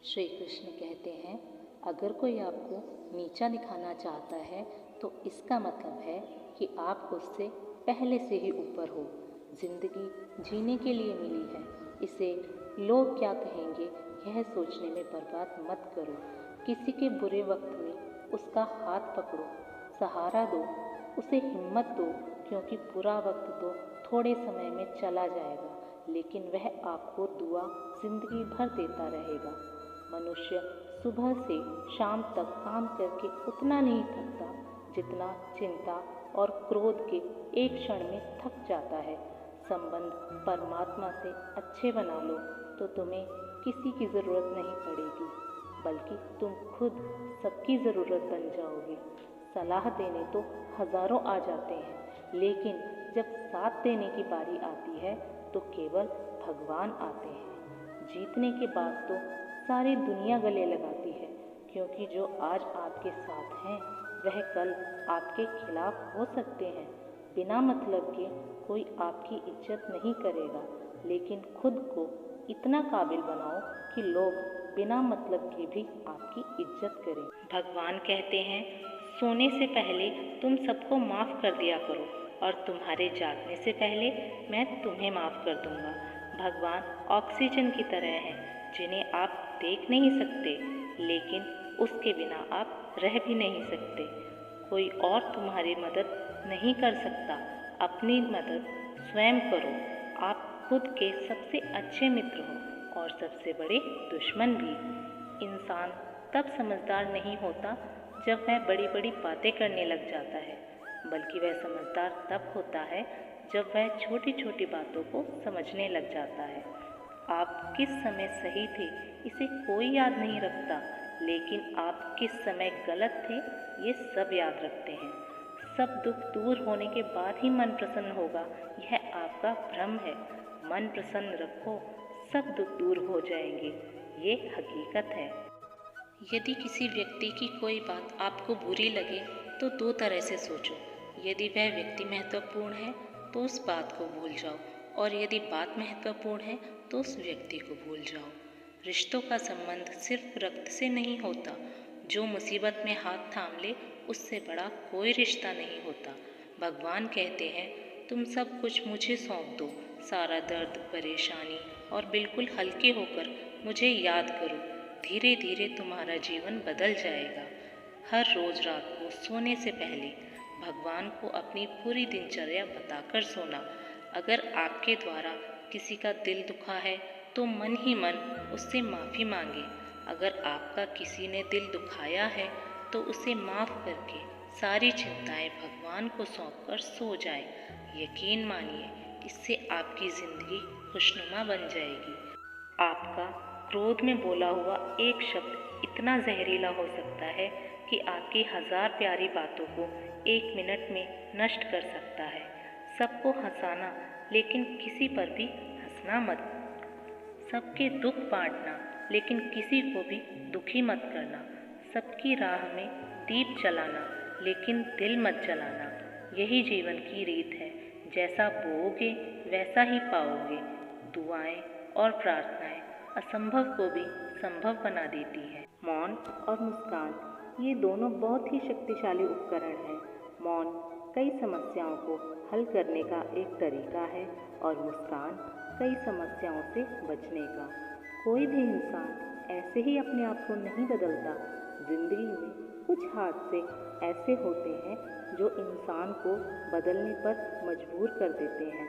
श्री कृष्ण कहते हैं, अगर कोई आपको नीचा दिखाना चाहता है तो इसका मतलब है कि आप उससे पहले से ही ऊपर हो। जिंदगी जीने के लिए मिली है, इसे लोग क्या कहेंगे यह सोचने में बर्बाद मत करो। किसी के बुरे वक्त में उसका हाथ पकड़ो, सहारा दो, उसे हिम्मत दो, क्योंकि बुरा वक्त तो थोड़े समय में चला जाएगा, लेकिन वह आपको दुआ जिंदगी भर देता रहेगा। मनुष्य सुबह से शाम तक काम करके उतना नहीं थकता जितना चिंता और क्रोध के एक क्षण में थक जाता है। संबंध परमात्मा से अच्छे बना लो तो तुम्हें किसी की ज़रूरत नहीं पड़ेगी, बल्कि तुम खुद सबकी ज़रूरत बन जाओगे। सलाह देने तो हज़ारों आ जाते हैं, लेकिन जब साथ देने की बारी आती है तो केवल भगवान आते हैं। जीतने के बाद तो सारी दुनिया गले लगाती है, क्योंकि जो आज आपके साथ हैं वह कल आपके खिलाफ हो सकते हैं। बिना मतलब के कोई आपकी इज्जत नहीं करेगा, लेकिन खुद को इतना काबिल बनाओ कि लोग बिना मतलब के भी आपकी इज्जत करें। भगवान कहते हैं, सोने से पहले तुम सबको माफ़ कर दिया करो और तुम्हारे जागने से पहले मैं तुम्हें माफ़ कर दूंगा। भगवान ऑक्सीजन की तरह हैं, जिन्हें आप देख नहीं सकते, लेकिन उसके बिना आप रह भी नहीं सकते। कोई और तुम्हारी मदद नहीं कर सकता, अपनी मदद स्वयं करो। आप खुद के सबसे अच्छे मित्र हो और सबसे बड़े दुश्मन भी। इंसान तब समझदार नहीं होता जब वह बड़ी बड़ी बातें करने लग जाता है, बल्कि वह समझदार तब होता है जब वह छोटी छोटी बातों को समझने लग जाता है। आप किस समय सही थे इसे कोई याद नहीं रखता, लेकिन आप किस समय गलत थे ये सब याद रखते हैं। सब दुख दूर होने के बाद ही मन प्रसन्न होगा, यह आपका भ्रम है। मन प्रसन्न रखो, सब दुख दूर हो जाएंगे, ये हकीकत है। यदि किसी व्यक्ति की कोई बात आपको बुरी लगे तो दो तरह से सोचो। यदि वह व्यक्ति महत्वपूर्ण है तो उस बात को भूल जाओ, और यदि बात महत्वपूर्ण है तो उस व्यक्ति को भूल जाओ। रिश्तों का संबंध सिर्फ रक्त से नहीं होता। जो मुसीबत में हाथ थाम ले उससे बड़ा कोई रिश्ता नहीं होता। भगवान कहते हैं, तुम सब कुछ मुझे सौंप दो, सारा दर्द परेशानी, और बिल्कुल हल्के होकर मुझे याद करो। धीरे धीरे तुम्हारा जीवन बदल जाएगा। हर रोज रात को सोने से पहले भगवान को अपनी पूरी दिनचर्या बताकर सोना। अगर आपके द्वारा किसी का दिल दुखा है तो मन ही मन उससे माफ़ी मांगे। अगर आपका किसी ने दिल दुखाया है तो उसे माफ़ करके सारी चिंताएं भगवान को सौंपकर सो जाए। यकीन मानिए, इससे आपकी ज़िंदगी खुशनुमा बन जाएगी। आपका क्रोध में बोला हुआ एक शब्द इतना जहरीला हो सकता है कि आपकी 1000 प्यारी बातों को 1 मिनट में नष्ट कर सकता है। सबको हंसाना, लेकिन किसी पर भी हंसना मत। सबके दुख बांटना, लेकिन किसी को भी दुखी मत करना। सबकी राह में दीप जलाना, लेकिन दिल मत जलाना। यही जीवन की रीत है, जैसा बोओगे वैसा ही पाओगे। दुआएं और प्रार्थनाएं असंभव को भी संभव बना देती है। मौन और मुस्कान, ये दोनों बहुत ही शक्तिशाली उपकरण हैं। मौन कई समस्याओं को हल करने का एक तरीका है और मुस्कान कई समस्याओं से बचने का। कोई भी इंसान ऐसे ही अपने आप को नहीं बदलता। जिंदगी में कुछ हादसे ऐसे होते हैं जो इंसान को बदलने पर मजबूर कर देते हैं।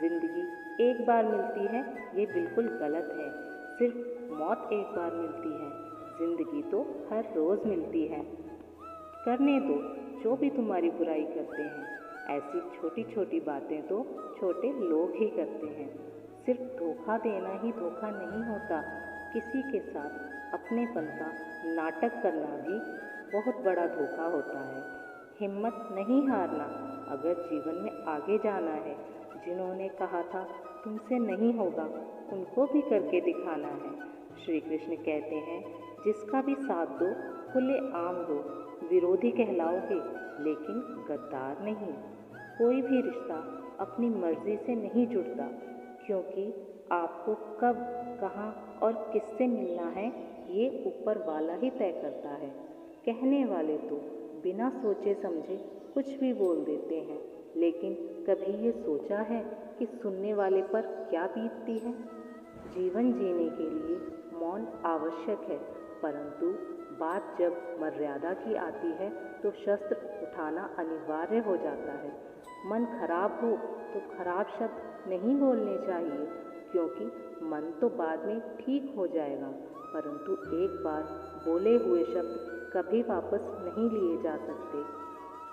जिंदगी एक बार मिलती है ये बिल्कुल गलत है। सिर्फ मौत एक बार मिलती है, जिंदगी तो हर रोज़ मिलती है। करने दो जो भी तुम्हारी बुराई करते हैं। ऐसी छोटी छोटी बातें तो छोटे लोग ही करते हैं। सिर्फ धोखा देना ही धोखा नहीं होता, किसी के साथ अपनेपन का नाटक करना भी बहुत बड़ा धोखा होता है। हिम्मत नहीं हारना, अगर जीवन में आगे जाना है। जिन्होंने कहा था तुमसे नहीं होगा, उनको भी करके दिखाना है। श्री कृष्ण कहते हैं, जिसका भी साथ दो खुले आम दो। विरोधी कहलाओगे लेकिन गद्दार नहीं। कोई भी रिश्ता अपनी मर्जी से नहीं जुड़ता, क्योंकि आपको कब, कहाँ और किससे मिलना है ये ऊपर वाला ही तय करता है। कहने वाले तो बिना सोचे समझे कुछ भी बोल देते हैं, लेकिन कभी ये सोचा है कि सुनने वाले पर क्या बीतती है। जीवन जीने के लिए मौन आवश्यक है, परंतु बात जब मर्यादा की आती है तो शस्त्र उठाना अनिवार्य हो जाता है। मन खराब हो तो खराब शब्द नहीं बोलने चाहिए, क्योंकि मन तो बाद में ठीक हो जाएगा, परंतु एक बार बोले हुए शब्द कभी वापस नहीं लिए जा सकते।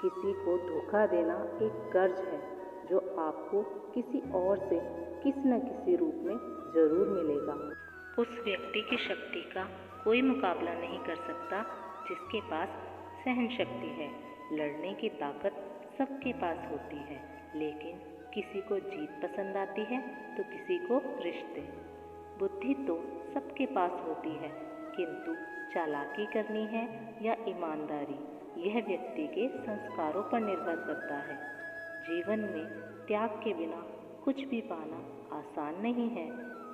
किसी को धोखा देना एक कर्ज है जो आपको किसी और से किसी न किसी रूप में जरूर मिलेगा। उस व्यक्ति की शक्ति का कोई मुकाबला नहीं कर सकता जिसके पास सहन शक्ति है। लड़ने की ताकत सबके पास होती है, लेकिन किसी को जीत पसंद आती है तो किसी को रिश्ते। बुद्धि तो सबके पास होती है, किंतु चालाकी करनी है या ईमानदारी, यह व्यक्ति के संस्कारों पर निर्भर करता है। जीवन में त्याग के बिना कुछ भी पाना आसान नहीं है।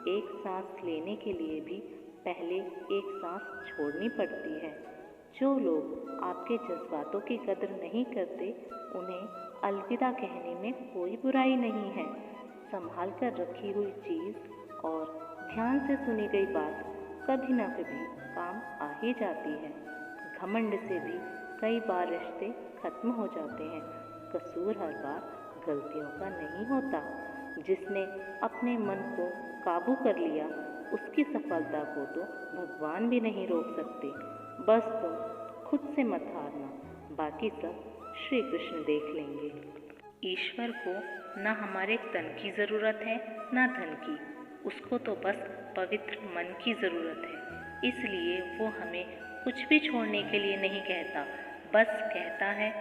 एक सांस लेने के लिए भी पहले एक सांस छोड़नी पड़ती है। जो लोग आपके जज्बातों की कदर नहीं करते, उन्हें अलविदा कहने में कोई बुराई नहीं है। संभाल कर रखी हुई चीज़ और ध्यान से सुनी गई बात कभी ना कभी काम आ ही जाती है। घमंड से भी कई बार रिश्ते खत्म हो जाते हैं। कसूर हर बार गलतियों का नहीं होता। जिसने अपने मन को काबू कर लिया, उसकी सफलता को तो भगवान भी नहीं रोक सकते। बस तुम खुद से मत हारना, बाकी सब श्री कृष्ण देख लेंगे। ईश्वर को न हमारे तन की ज़रूरत है न धन की, उसको तो बस पवित्र मन की ज़रूरत है। इसलिए वो हमें कुछ भी छोड़ने के लिए नहीं कहता, बस कहता है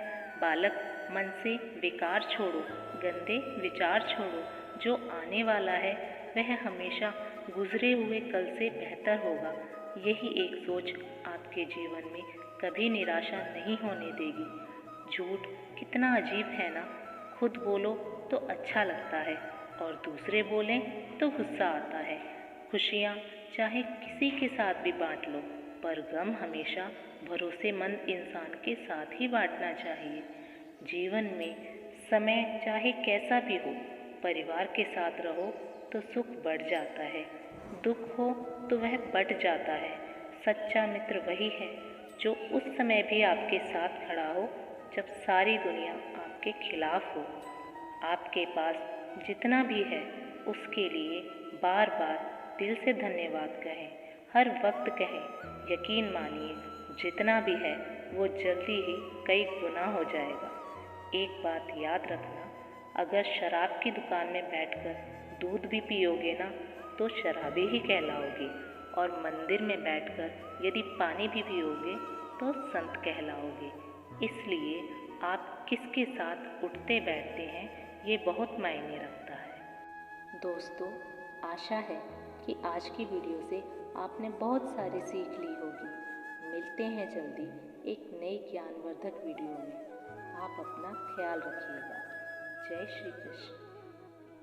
बालक मन से विकार छोड़ो, गंदे विचार छोड़ो। जो आने वाला है वह हमेशा गुजरे हुए कल से बेहतर होगा। यही एक सोच आपके जीवन में कभी निराशा नहीं होने देगी। झूठ कितना अजीब है ना, खुद बोलो तो अच्छा लगता है और दूसरे बोलें तो गुस्सा आता है। खुशियाँ चाहे किसी के साथ भी बांट लो, पर गम हमेशा भरोसेमंद इंसान के साथ ही बांटना चाहिए। जीवन में समय चाहे कैसा भी हो, परिवार के साथ रहो तो सुख बढ़ जाता है, दुख हो तो वह बढ़ जाता है। सच्चा मित्र वही है जो उस समय भी आपके साथ खड़ा हो जब सारी दुनिया आपके खिलाफ हो। आपके पास जितना भी है उसके लिए बार बार दिल से धन्यवाद कहें, हर वक्त कहें। यकीन मानिए जितना भी है वो जल्दी ही कई गुना हो जाएगा। एक बात याद रखना, अगर शराब की दुकान में बैठकर दूध भी पियोगे ना तो शराबी ही कहलाओगे, और मंदिर में बैठकर यदि पानी भी पियोगे तो संत कहलाओगे। इसलिए आप किसके साथ उठते बैठते हैं ये बहुत मायने रखता है। दोस्तों, आशा है कि आज की वीडियो से आपने बहुत सारी सीख ली होगी। मिलते हैं जल्दी एक नई ज्ञानवर्धक वीडियो में। आप अपना ख्याल रखिएगा। जय श्री कृष्ण।